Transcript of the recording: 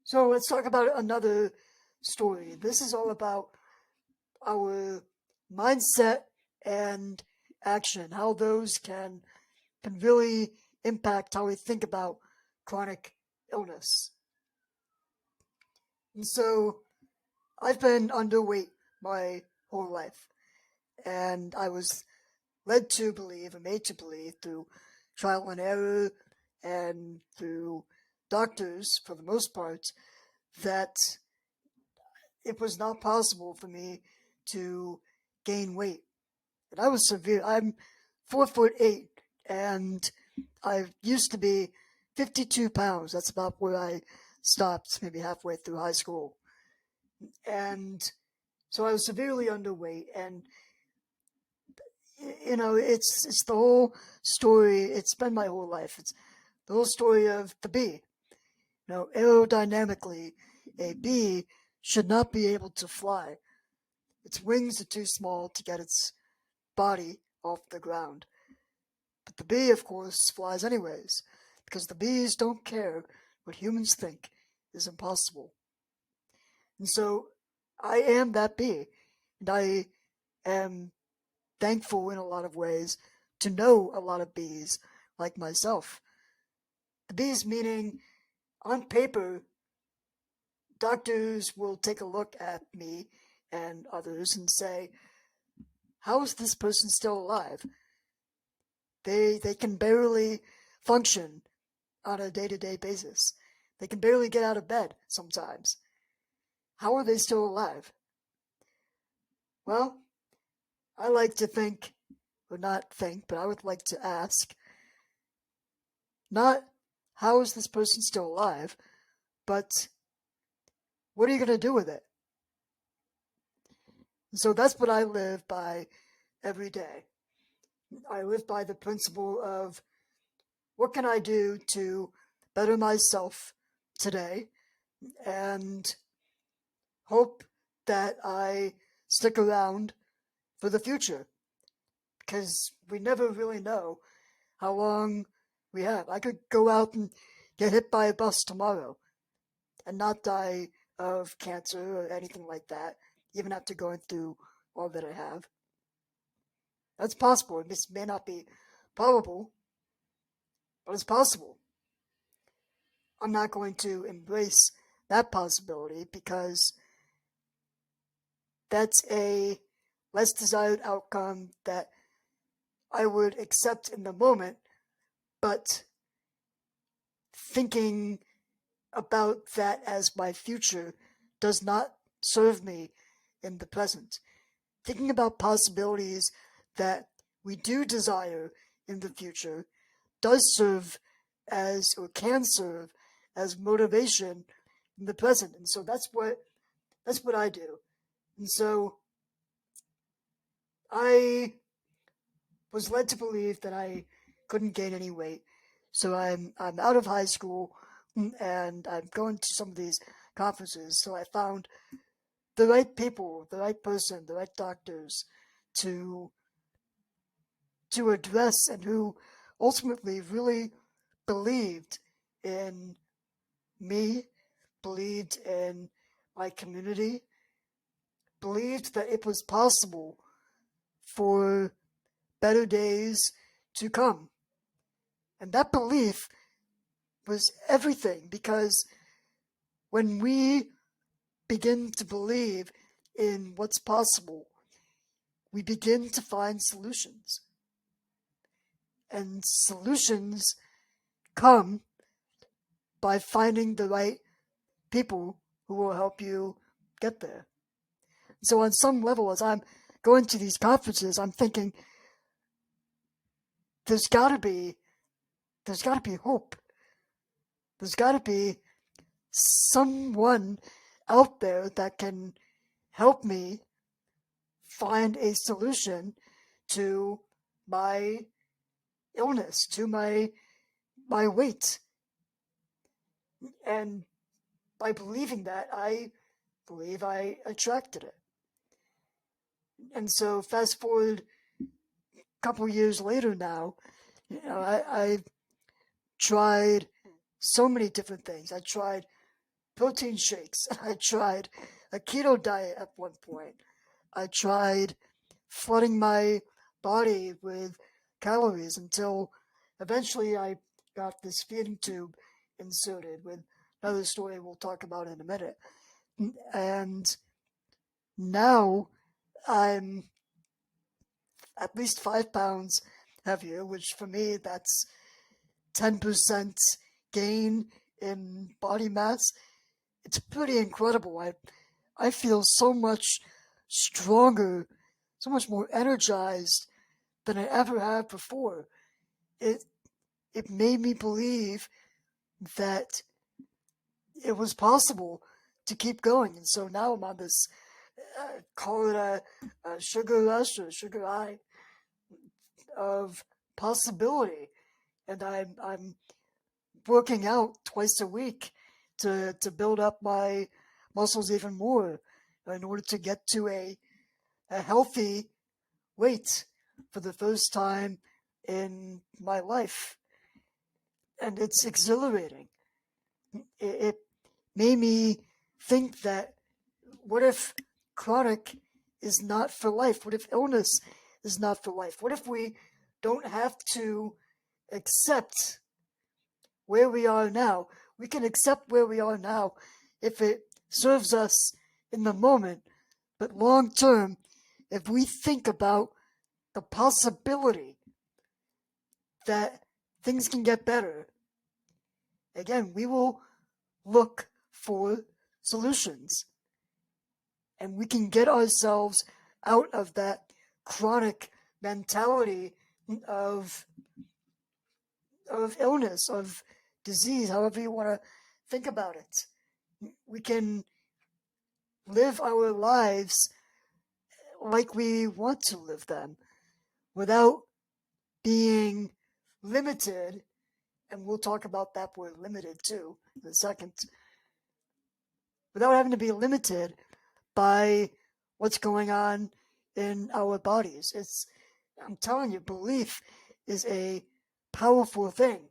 So let's talk about another story. This is all about our mindset and action, how those can really impact how we think about chronic illness. And so I've been underweight my whole life, and I was led to believe and made to believe through trial and error and through doctors, for the most part, that it was not possible for me to gain weight. And I was severe. I'm 4'8", and I used to be 52 pounds. That's about where I stopped, maybe halfway through high school. And so I was severely underweight. And it's the whole story. It's been my whole life. It's the whole story of the bee. Aerodynamically, a bee should not be able to fly. Its wings are too small to get its body off the ground. But the bee, of course, flies anyways, because the bees don't care what humans think is impossible. And so I am that bee, and I am thankful in a lot of ways to know a lot of bees like myself. The bees meaning, on paper, doctors will take a look at me and others and say, how is this person still alive? They can barely function on a day-to-day basis. They can barely get out of bed sometimes. How are they still alive? Well, I like to think, or not think, but I would like to ask, not how is this person still alive, but what are you going to do with it? And so that's what I live by every day. I live by the principle of, what can I do to better myself today and hope that I stick around for the future, because we never really know how long we have. I could go out and get hit by a bus tomorrow and not die of cancer or anything like that, even after going through all that I have. That's possible. This may not be probable, but it's possible. I'm not going to embrace that possibility because that's a less desired outcome that I would accept in the moment, but thinking about that as my future does not serve me in the present. Thinking about possibilities that we do desire in the future does serve as, or can serve as, motivation in the present. And so that's what I do. And so I was led to believe that I couldn't gain any weight. So I'm out of high school and I'm going to some of these conferences. So I found the right people, the right person, the right doctors to address, and who ultimately really believed in me, believed in my community, believed that it was possible for better days to come. And that belief was everything, because when we begin to believe in what's possible, we begin to find solutions. And solutions come by finding the right people who will help you get there. So on some level, as I'm going to these conferences, I'm thinking, there's gotta be hope. There's gotta be someone out there that can help me find a solution to my illness, to my weight. And by believing that, I believe I attracted it. And so fast forward a couple years later now, I tried so many different things. I tried protein shakes. I tried a keto diet at one point. I tried flooding my body with calories until eventually I got this feeding tube inserted with another story we'll talk about in a minute. And now I'm at least 5 pounds heavier, which for me, that's 10% gain in body mass. It's pretty incredible. I feel so much stronger, so much more energized than I ever have before. It it made me believe that it was possible to keep going, and so now I'm on this call it a sugar rush or sugar high of possibility, and I'm working out twice a week to build up my muscles even more in order to get to a healthy weight for the first time in my life. And it's exhilarating. It made me think that what if chronic is not for life? What if illness is not for life? What if we don't have to accept where we are now? We can accept where we are now if it serves us in the moment, but long term, if we think about the possibility that things can get better, again, we will look for solutions and we can get ourselves out of that chronic mentality of illness, of disease, however you want to think about it. We can live our lives like we want to live them without being limited, and we'll talk about that word limited too in a second, without having to be limited by what's going on in our bodies. I'm telling you, belief is a powerful thing.